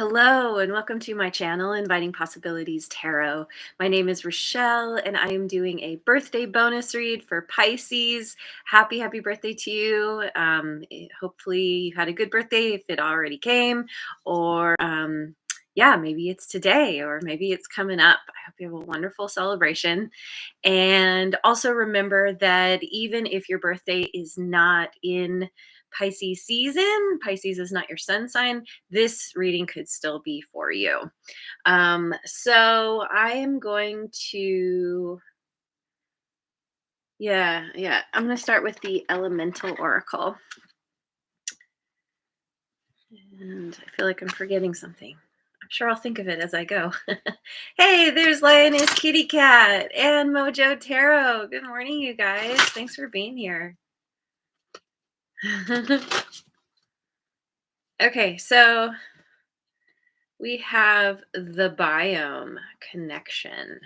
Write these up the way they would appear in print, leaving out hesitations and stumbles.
Hello, and welcome to my channel, Inviting Possibilities Tarot. My name is Rochelle, and I am doing a birthday bonus read for Pisces. Happy birthday to you. Hopefully, you had a good birthday if it already came, or yeah, maybe it's today, or maybe it's coming up. I hope you have a wonderful celebration. And also remember that even if your birthday is not in Pisces season, Pisces is not your sun sign, this reading could still be for you. So I am going to, I'm going to start with the Elemental Oracle. And I feel like I'm forgetting something. I'm sure I'll think of it as I go. Hey, there's Lioness Kitty Cat and Mojo Tarot. Good morning, you guys. Thanks for being here. Okay, so we have the biome connection,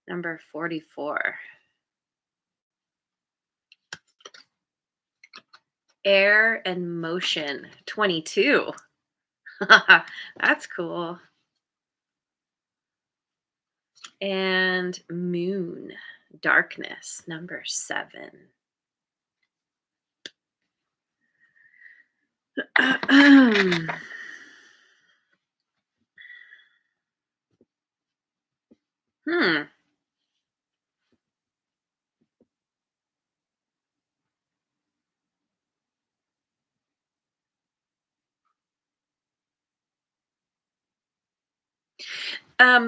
number 44. Air and motion, 22. That's cool. And moon, darkness, number 7. Hmm.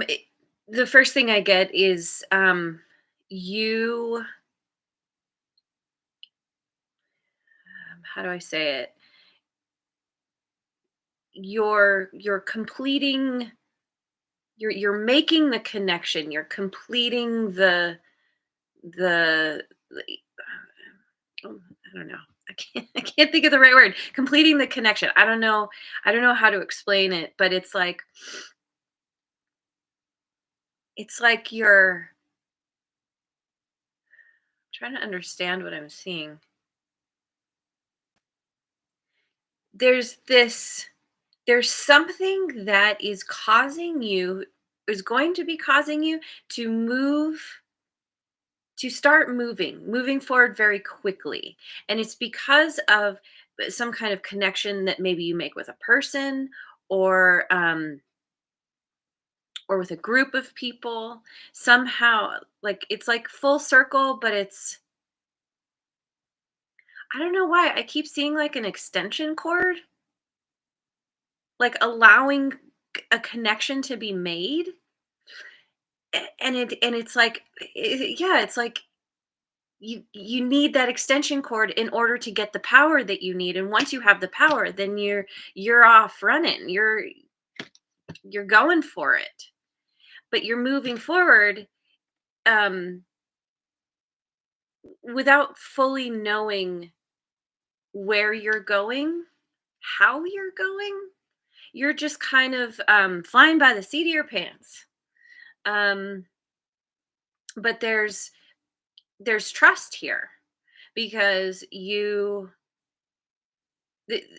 It, the first thing I get is you how do I say it? You're completing you're making the connection. You're completing the oh, I don't know. I can't think of the right word. Completing the connection. I don't know how to explain it, but it's like you're trying to understand what I'm seeing. There's this there's something that is going to be causing you to start moving forward very quickly. And it's because of some kind of connection that maybe you make with a person, or with a group of people. Somehow, like, it's like full circle, but I don't know why I keep seeing like an extension cord, like allowing a connection to be made. And it's like, yeah, it's like you need that extension cord in order to get the power that you need. And once you have the power, then you're off running. You're going for it. But you're moving forward um without fully knowing where you're going, how you're going. You're just kind of flying by the seat of your pants. um but there's trust here, because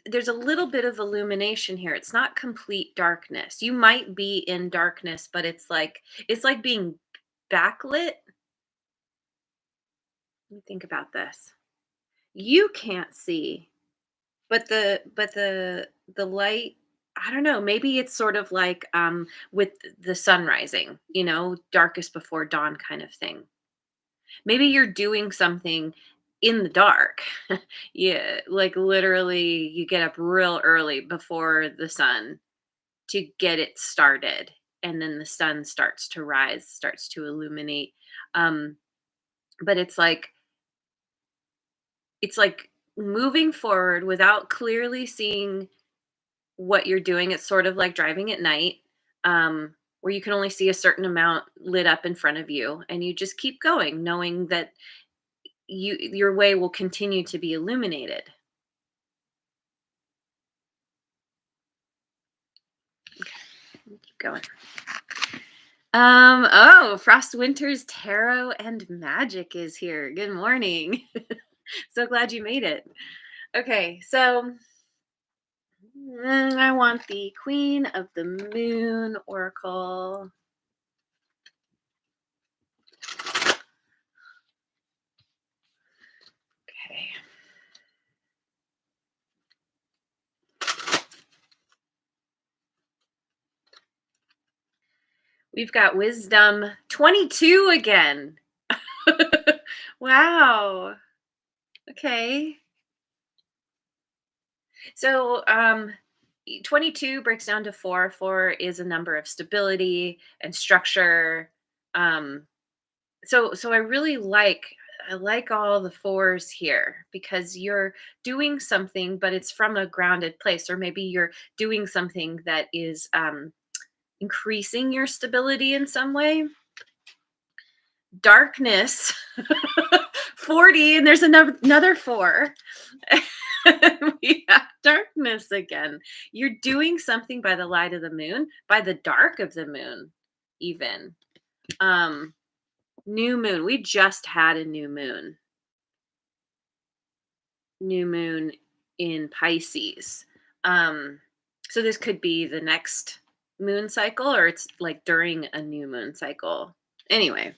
there's a little bit of illumination here. It's not complete darkness. You might be in darkness, but it's like being backlit. Let me think about this. You can't see, but the light, I don't know, maybe it's sort of like with the sun rising, darkest before dawn kind of thing. Maybe you're doing something in the dark. Yeah, like literally you get up real early before the sun to get it started, and then the sun starts to rise, starts to illuminate. um but it's like moving forward without clearly seeing what you're doing. It's sort of like driving at night, where you can only see a certain amount lit up in front of you, and you just keep going knowing that your way will continue to be illuminated. Okay, keep going. Oh, Frost Winter's Tarot and Magic is here. Good morning. So glad you made it. Okay, so I want the Queen of the Moon Oracle. Okay. We've got Wisdom 22 again. Wow. Okay. So, 22 breaks down to 4. 4 is a number of stability and structure. Um, so I like all the fours here because you're doing something, but it's from a grounded place, or maybe you're doing something that is increasing your stability in some way. Darkness 40, and there's another 4. We have darkness again. You're doing something by the light of the moon, by the dark of the moon, even. Um, New moon. We just had a new moon in Pisces. Um, so this could be the next moon cycle, or it's like during a new moon cycle. Anyway,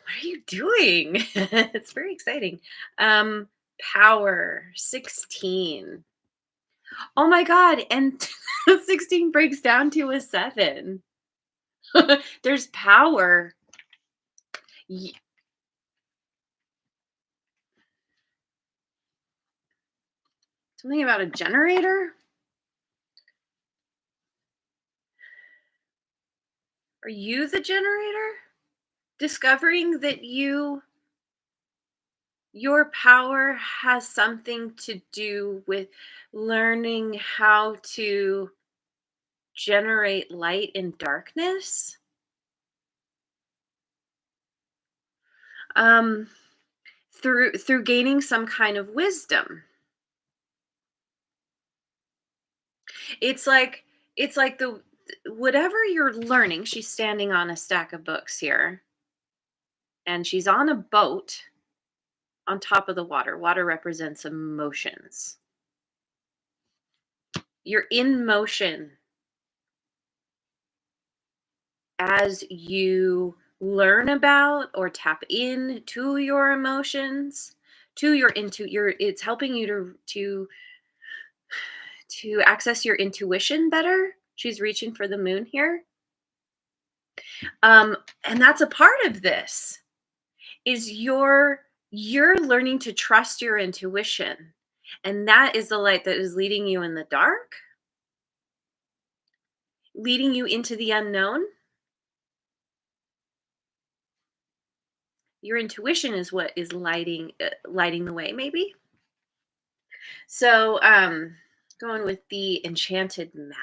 what are you doing? It's very exciting. Power 16. Oh my god, and 16 breaks down to a 7. There's power. Y- Something about a generator? Are you the generator? Discovering that your power has something to do with learning how to generate light in darkness. Um through gaining some kind of wisdom. It's like the whatever you're learning, she's standing on a stack of books here, and she's on a boat on top of the water. Water represents emotions. You're in motion as you learn about or tap into your emotions, to your into your it's helping you to access your intuition better. She's reaching for the moon here. And that's a part of this is you're learning to trust your intuition. And that is the light that is leading you in the dark, leading you into the unknown. Your intuition is what is lighting the way, maybe. So, going with the enchanted map.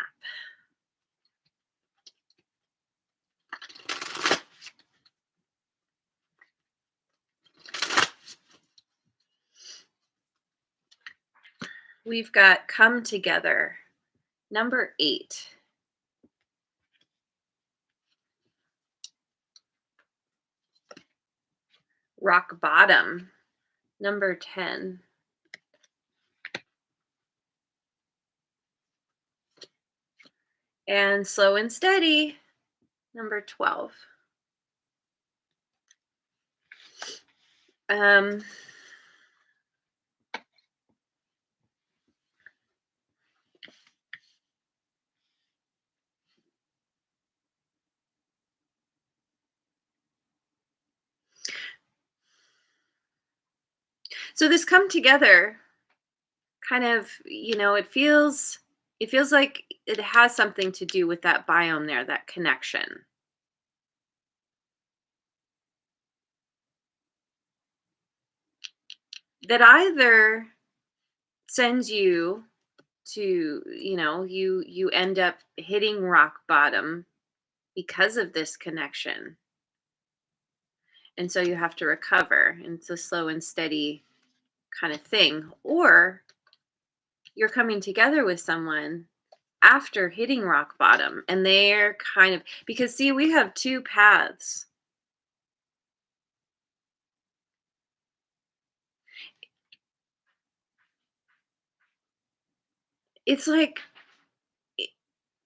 We've got come together, number 8. Rock bottom, number 10. And slow and steady, number 12. Um, so this come together kind of, it feels like it has something to do with that biome there, that connection. That either sends you to, you end up hitting rock bottom because of this connection. And so you have to recover, and it's a slow and steady kind of thing. Or you're coming together with someone after hitting rock bottom, and they're kind of, because see, we have two paths. it's like it-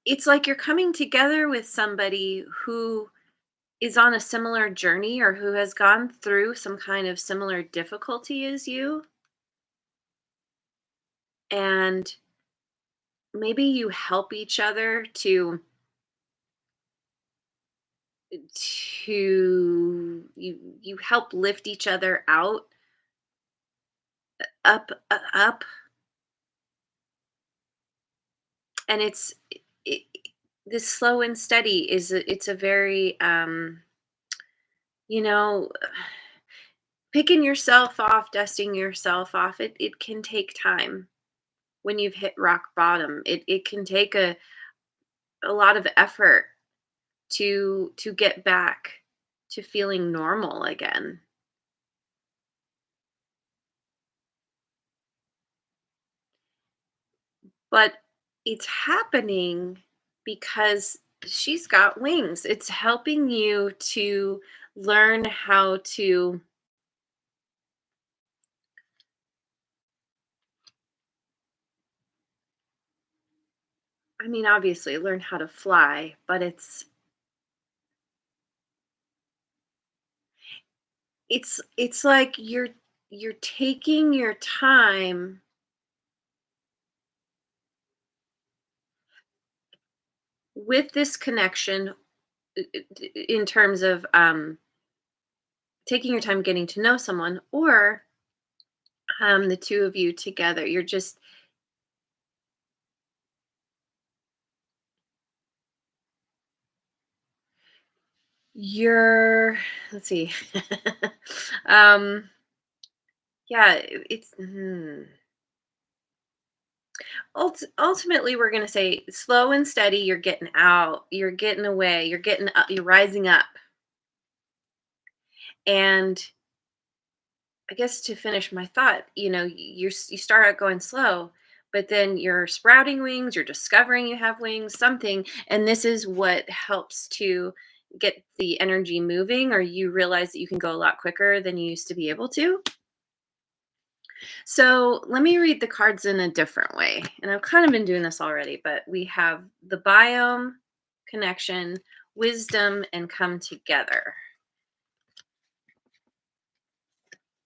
it's like you're coming together with somebody who is on a similar journey or who has gone through some kind of similar difficulty as you, and maybe you help each other to you help lift each other out, up, and it, this slow and steady it's a very you know picking yourself off, dusting yourself off, it can take time. When you've hit rock bottom, it can take a lot of effort to get back to feeling normal again. But it's happening because she's got wings. It's helping you to learn how to, I mean, obviously learn how to fly, but it's like you're taking your time with this connection, in terms of taking your time getting to know someone, or the two of you together. You're let's see. um yeah, it's ultimately we're going to say slow and steady. You're getting out, you're getting away, you're getting up, you're rising up. And I guess to finish my thought, you start out going slow, but then you're sprouting wings, you're discovering you have wings, something, and this is what helps to get the energy moving, or you realize that you can go a lot quicker than you used to be able to. So let me read the cards in a different way. And I've kind of been doing this already, but we have the biome, connection, wisdom, and come together.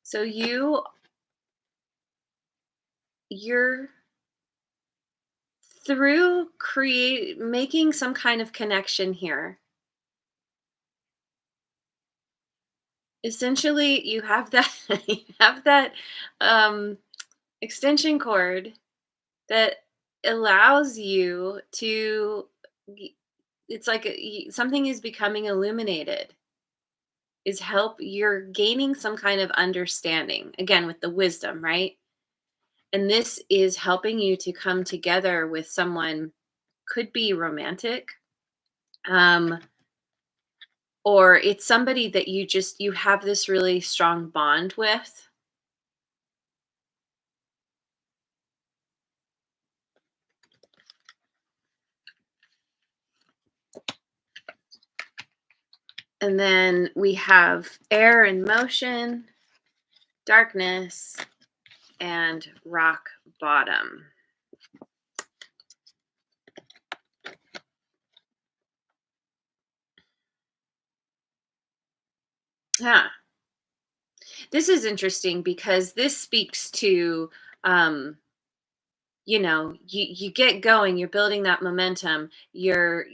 So you're through create making some kind of connection here. Essentially, you have that you have that um, extension cord that allows you to. It's like something is becoming illuminated. Is help you're gaining some kind of understanding again with the wisdom, right? And this is helping you to come together with someone, could be romantic, um or it's somebody that you have this really strong bond with. And then we have air and motion, darkness, and rock bottom. Yeah, this is interesting because this speaks to um you get going, you're building that momentum, you're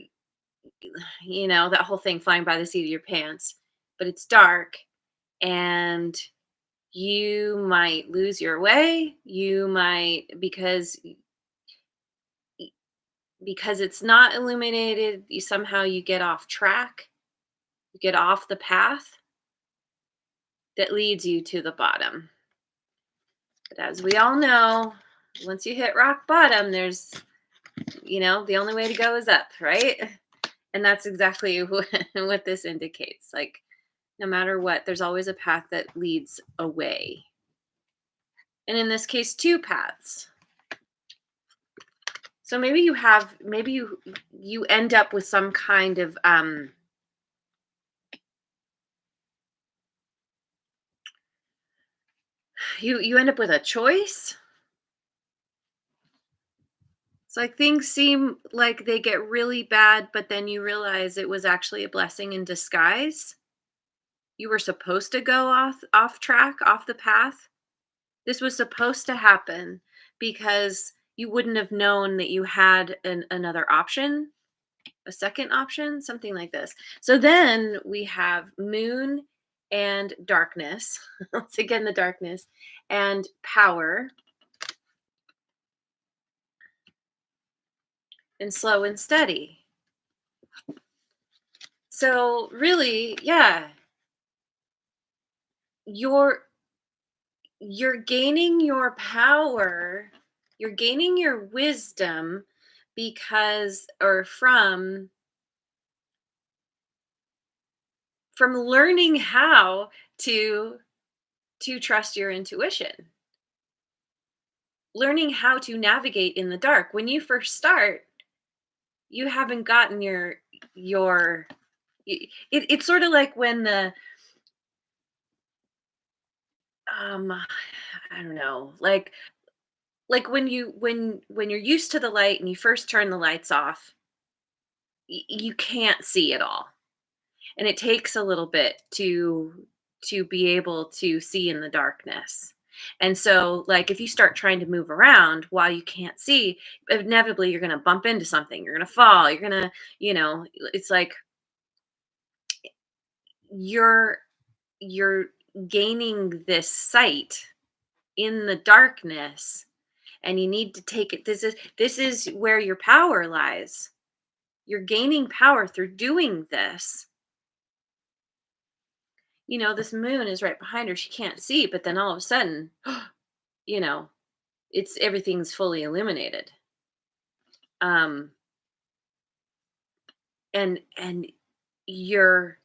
that whole thing, flying by the seat of your pants, but it's dark, and you might lose your way, you might, because it's not illuminated, you somehow you get off track, you get off the path that leads you to the bottom. But as we all know, once you hit rock bottom, there's the only way to go is up, right? And that's exactly what this indicates. Like, no matter what, there's always a path that leads away. And in this case, two paths. So maybe you end up with some kind of you end up with a choice. It's like things seem like they get really bad, but then you realize it was actually a blessing in disguise. You were supposed to go off track, off the path. This was supposed to happen because you wouldn't have known that you had another option, a second option, something like this. So then we have moon and darkness. Once again, the darkness and power and slow and steady. So really, yeah, you're you're gaining your power, you're gaining your wisdom because or from learning how to trust your intuition, learning how to navigate in the dark. When you first start, you haven't gotten your it's sort of like when the um I don't know, like when when you're used to the light and you first turn the lights off, you can't see it all, and it takes a little bit to be able to see in the darkness. And so like if you start trying to move around while you can't see, inevitably you're going to bump into something, you're going to fall, you're going to, it's like you're you're gaining this sight in the darkness, and you need to take it. This is where your power lies. You're gaining power through doing this. This moon is right behind her. She can't see, but then all of a sudden, you know, it's everything's fully illuminated. Um and you're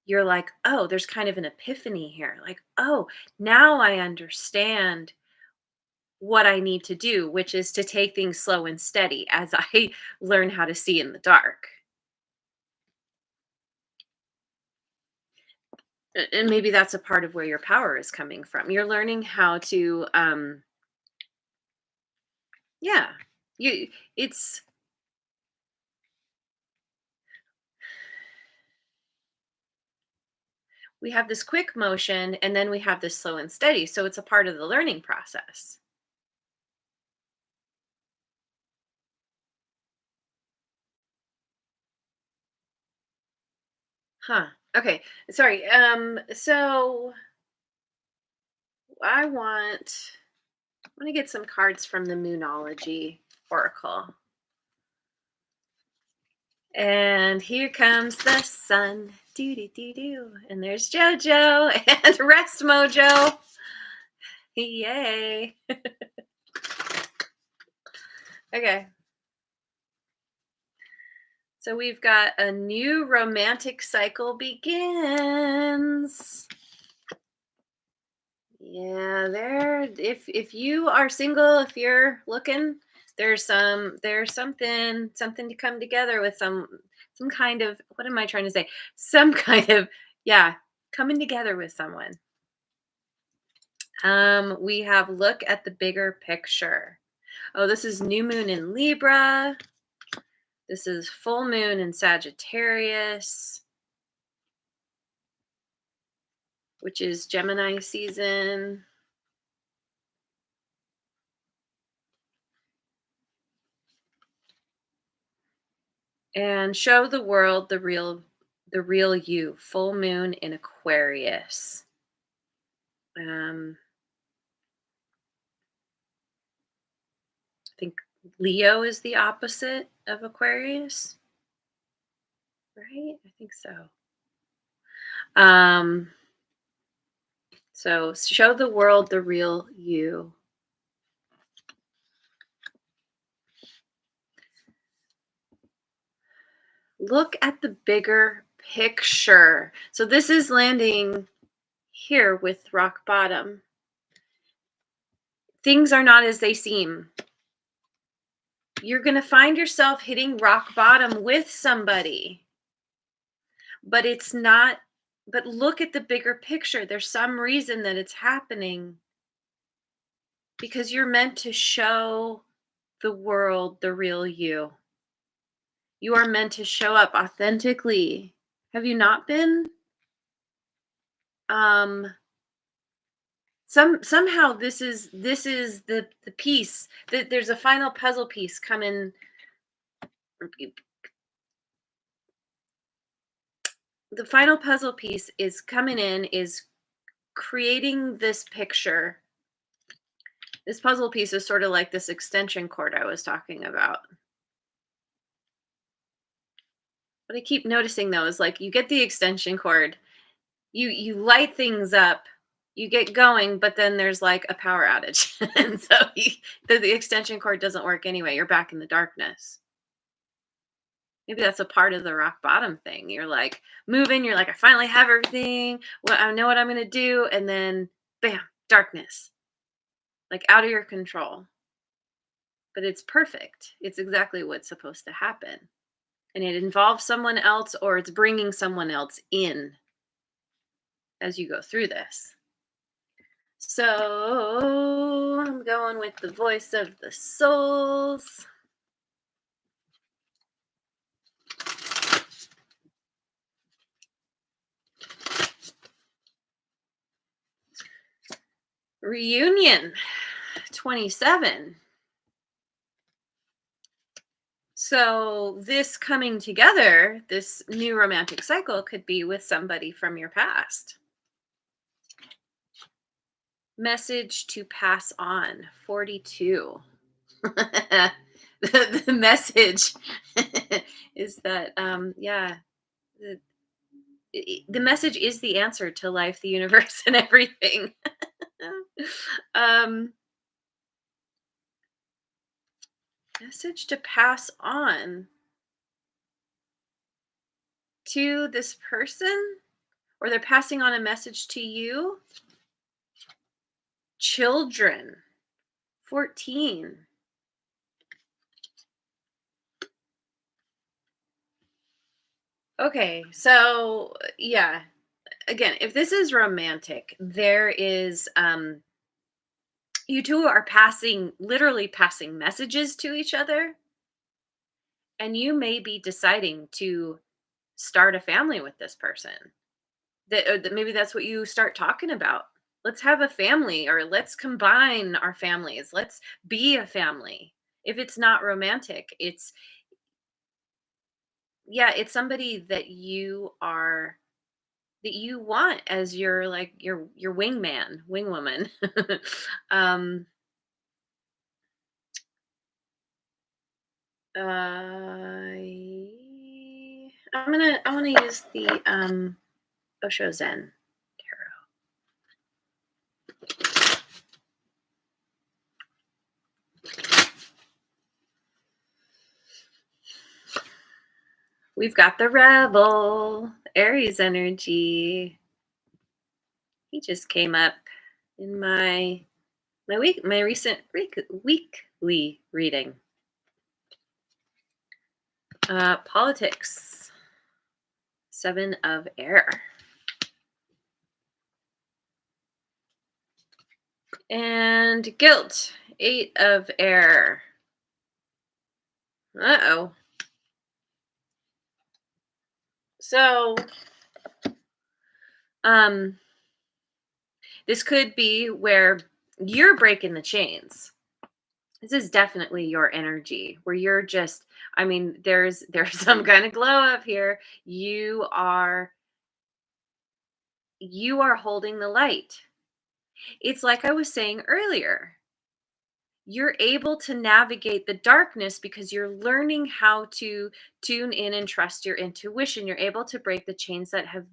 you're like, "Oh, there's kind of an epiphany here." Like, "Oh, now I understand what I need to do, which is to take things slow and steady as I learn how to see in the dark." And maybe that's a part of where your power is coming from. You're learning how to yeah. You it's we have this quick motion and then we have this slow and steady. So it's a part of the learning process. Huh. Okay. Sorry. So I want to get some cards from the Moonology Oracle. And here comes the sun. Doo doo doo doo. And there's JoJo and Rest Mojo. Yay. Okay. So we've got a new romantic cycle begins. Yeah, if you are single, if you're looking, there's something to come together with some kind of, what am I trying to say? Some kind of, yeah, coming together with someone. We have look at the bigger picture. Oh, this is new moon in Libra. This is full moon in Sagittarius, which is Gemini season. And show the world the real you. Full moon in Aquarius. Um, I think Leo is the opposite of Aquarius, right? I think so. Um, so show the world the real you. Look at the bigger picture. So this is landing here with rock bottom. Things are not as they seem. You're going to find yourself hitting rock bottom with somebody, but it's not. But look at the bigger picture. There's some reason that it's happening because you're meant to show the world the real you. You are meant to show up authentically. Have you not been? Um somehow this is the piece that there's a final puzzle piece coming. The final puzzle piece is coming in, is creating this picture. This puzzle piece is sort of like this extension cord I was talking about. What I keep noticing though is like you get the extension cord, you light things up, you get going, but then there's like a power outage. And so the extension cord doesn't work anyway. You're back in the darkness. Maybe that's a part of the rock bottom thing. You're like moving, you're like, I finally have everything. Well, I know what I'm gonna do, and then bam, darkness. Like out of your control. But it's perfect. It's exactly what's supposed to happen. And it involves someone else, or it's bringing someone else in as you go through this. So I'm going with the voice of the souls. Reunion 27. So this coming together, this new romantic cycle could be with somebody from your past. Message to pass on 42. The message is that yeah, the, the message is the answer to life, the universe, and everything. um Message to pass on to this person, or they're passing on a message to you. Children 14. Okay, so yeah, again, if this is romantic, there is you two are passing, literally passing messages to each other, and you may be deciding to start a family with this person. That maybe that's what you start talking about. Let's have a family, or let's combine our families. Let's be a family. If it's not romantic, it's, yeah, it's somebody that you want as your, like, your wingman, wingwoman. um I want to use the Osho Zen tarot. We've got the rebel, Aries energy. He just came up in my recent weekly reading. Politics, 7 of air. And guilt, 8 of air. Uh-oh. So, this could be where you're breaking the chains. This is definitely your energy where you're just, I mean, there's some kind of glow up here. You are holding the light. It's like I was saying earlier. You're able to navigate the darkness because you're learning how to tune in and trust your intuition. You're able to break the chains that have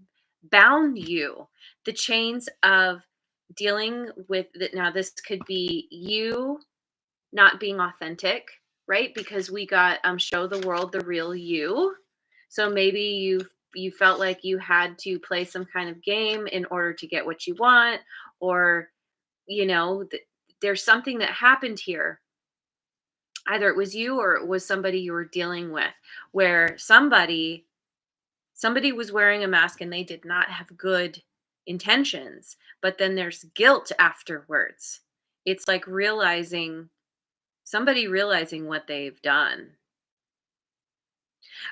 bound you, the chains of dealing with that. Now, this could be you not being authentic, right? Because we got show the world the real you. So maybe you felt like you had to play some kind of game in order to get what you want, or there's something that happened here. Either it was you or it was somebody you were dealing with, where somebody was wearing a mask and they did not have good intentions, but then there's guilt afterwards. It's like realizing Somebody realizing what they've done.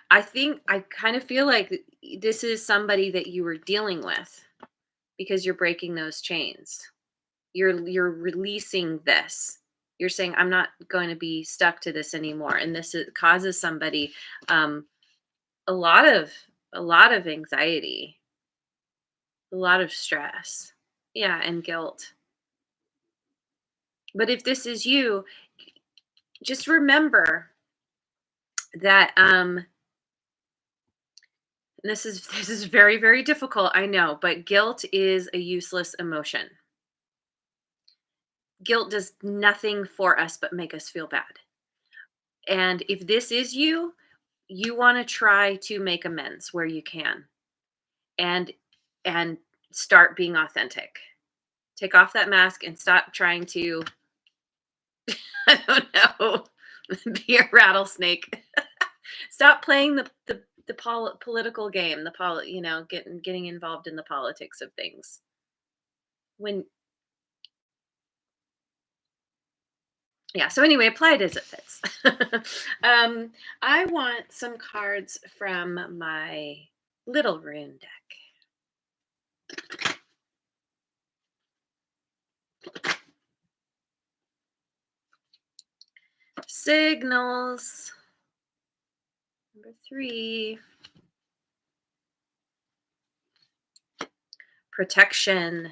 I kind of feel like this is somebody that you were dealing with because you're breaking those chains. You're releasing this. You're saying I'm not going to be stuck to this anymore, and causes somebody um, a lot of a lot of anxiety, a lot of stress, yeah, and guilt. But if this is you, just remember that this is very, very difficult, I know, but guilt is a useless emotion. Guilt does nothing for us but make us feel bad. And if this is you, you want to try to make amends where you can, and and start being authentic. Take off that mask and stop trying to I don't know, be a rattlesnake. Stop playing the political game, getting involved in the politics of things. When Yeah, so anyway, apply it as it fits. um, I want some cards from my little rune deck. Signals. Number 3. Protection.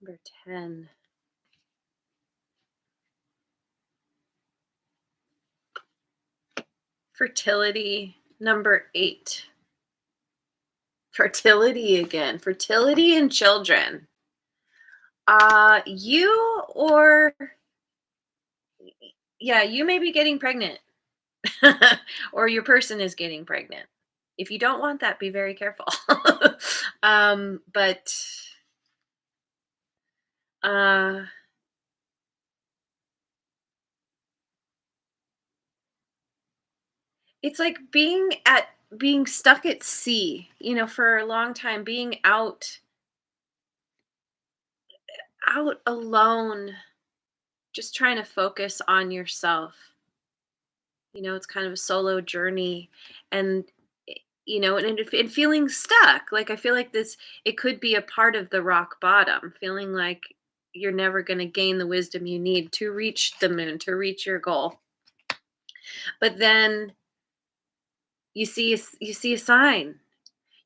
Number 10. Fertility. Number 8. Fertility again. Fertility in children. You or yeah, you may be getting pregnant. Or your person is getting pregnant. If you don't want that, be very careful. But uh, it's like being stuck at sea, for a long time, being out alone, just trying to focus on yourself. It's kind of a solo journey, and and feeling stuck. Like I feel like it could be a part of the rock bottom, feeling like you're never going to gain the wisdom you need to reach the moon, to reach your goal. But then you see a sign.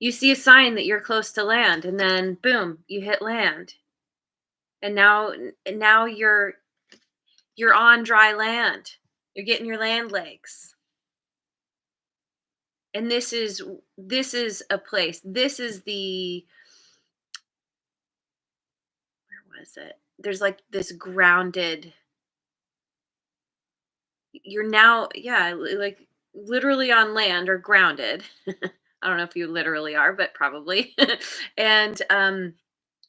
You see a sign that you're close to land, and then boom, you hit land. And now you're on dry land. You're getting your land legs. And this is a place. This is the where was it? There's like this grounded. You're now, yeah, like literally on land or grounded. I don't know if you literally are, but probably. And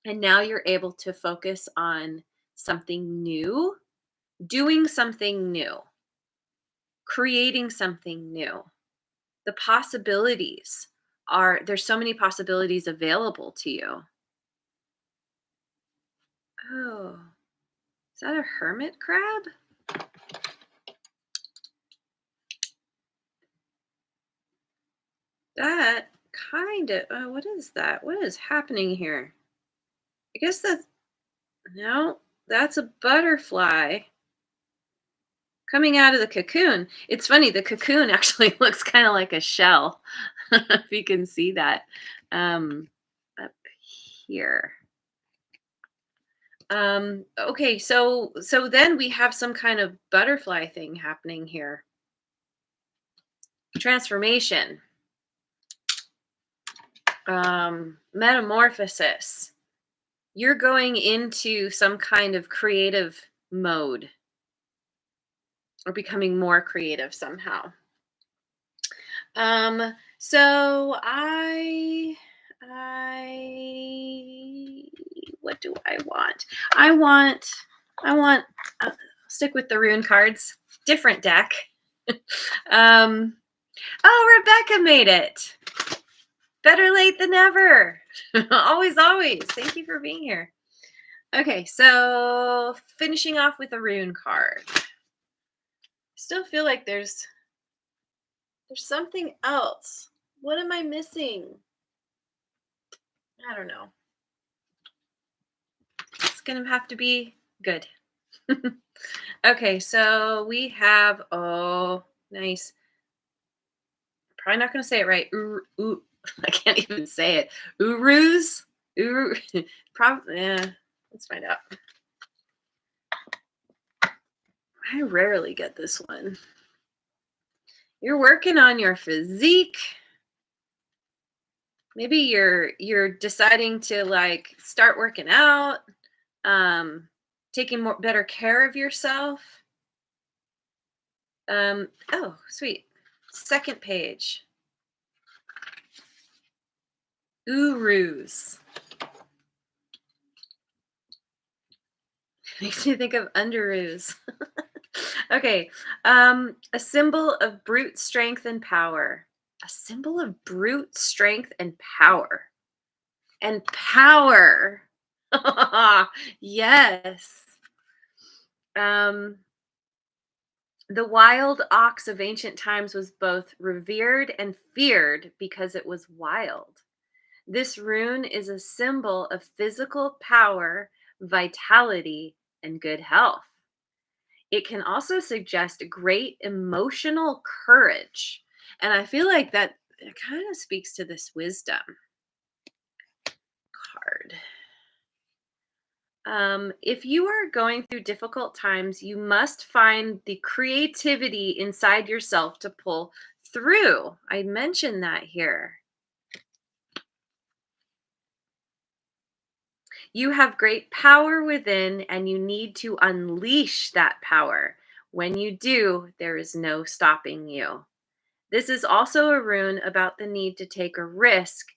now you're able to focus on something new, doing something new, creating something new. The possibilities there's so many possibilities available to you. Oh, is that a hermit crab? That kind of, what is that? What is happening here? I guess no, that's a butterfly coming out of the cocoon. It's funny, the cocoon actually looks kind of like a shell, if you can see that up here. Okay, so then we have some kind of butterfly thing happening here. Transformation, metamorphosis. You're going into some kind of creative mode, or becoming more creative somehow. So I what do I want? I want stick with the rune cards. Different deck. um oh, Rebecca made it. Better late than never. Always, always. Thank you for being here. Okay, so finishing off with a rune card. Still feel like there's something else. What am I missing? I don't know. It's gonna have to be good. Okay, so we have, oh, nice. Probably not gonna say it right. I can't even say it. Urus? Uru probably, yeah. Let's find out. I rarely get this one. You're working on your physique. Maybe you're deciding to like start working out, um, taking more better care of yourself. Oh, sweet. Second page. Urus. Makes me think of underoos. Okay. A symbol of brute strength and power. A symbol of brute strength and power. And power. Yes. Um, the wild ox of ancient times was both revered and feared because it was wild. This rune is a symbol of physical power, vitality, and good health. It can also suggest great emotional courage. And I feel like that it kind of speaks to this wisdom card. If you are going through difficult times, you must find the creativity inside yourself to pull through. I mentioned that here. You have great power within, and you need to unleash that power. When you do, there is no stopping you. This is also a rune about the need to take a risk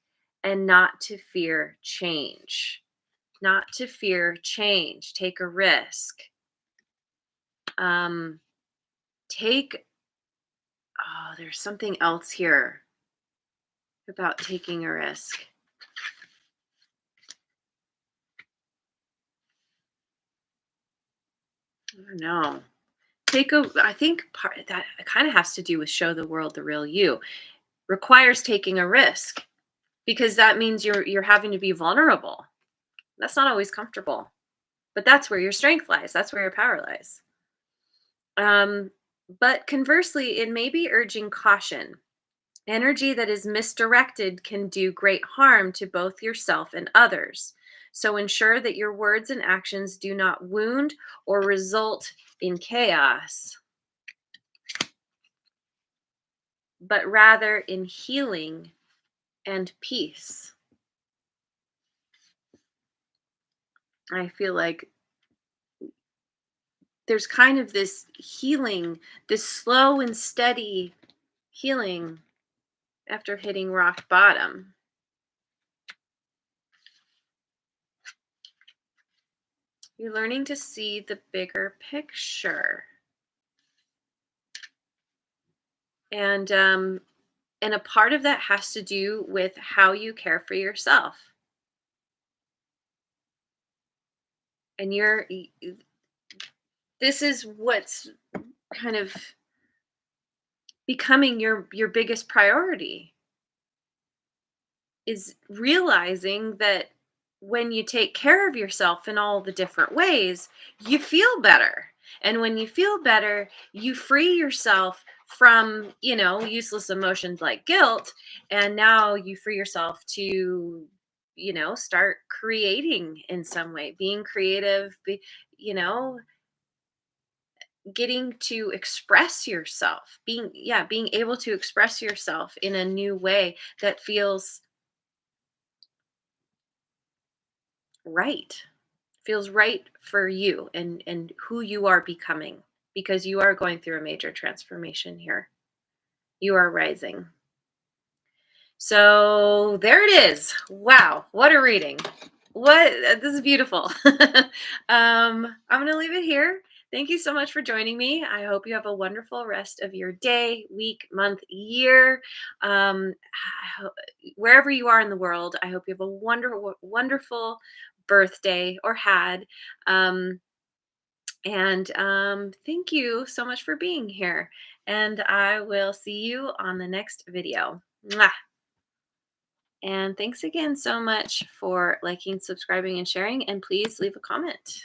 and not to fear change. Not to fear change. Take a risk. Um, take, oh, there's something else here about taking a risk. I don't know. I think part that kind of has to do with show the world the real you. Requires taking a risk because that means you're having to be vulnerable. That's not always comfortable, but that's where your strength lies. That's where your power lies. Um, but conversely, it may be urging caution. Energy that is misdirected can do great harm to both yourself and others. So ensure that your words and actions do not wound or result in chaos, but rather in healing and peace. I feel like there's kind of this healing, this slow and steady healing after hitting rock bottom. You're learning to see the bigger picture. And a part of that has to do with how you care for yourself. And this is what's kind of becoming your biggest priority is realizing that when you take care of yourself in all the different ways, you feel better. And when you feel better, you free yourself from, useless emotions like guilt. And now you free yourself to, start creating in some way, being creative, you know, getting to express yourself, being able to express yourself in a new way that feels right. Feels right for you and who you are becoming because you are going through a major transformation here. You are rising. So there it is. Wow, what a reading. This is beautiful. I'm going to leave it here. Thank you so much for joining me. I hope you have a wonderful rest of your day, week, month, year. Wherever you are in the world, I hope you have a wonderful birthday or had. Um, And thank you so much for being here. And I will see you on the next video. Mwah! And thanks again so much for liking, subscribing, and sharing. And please leave a comment.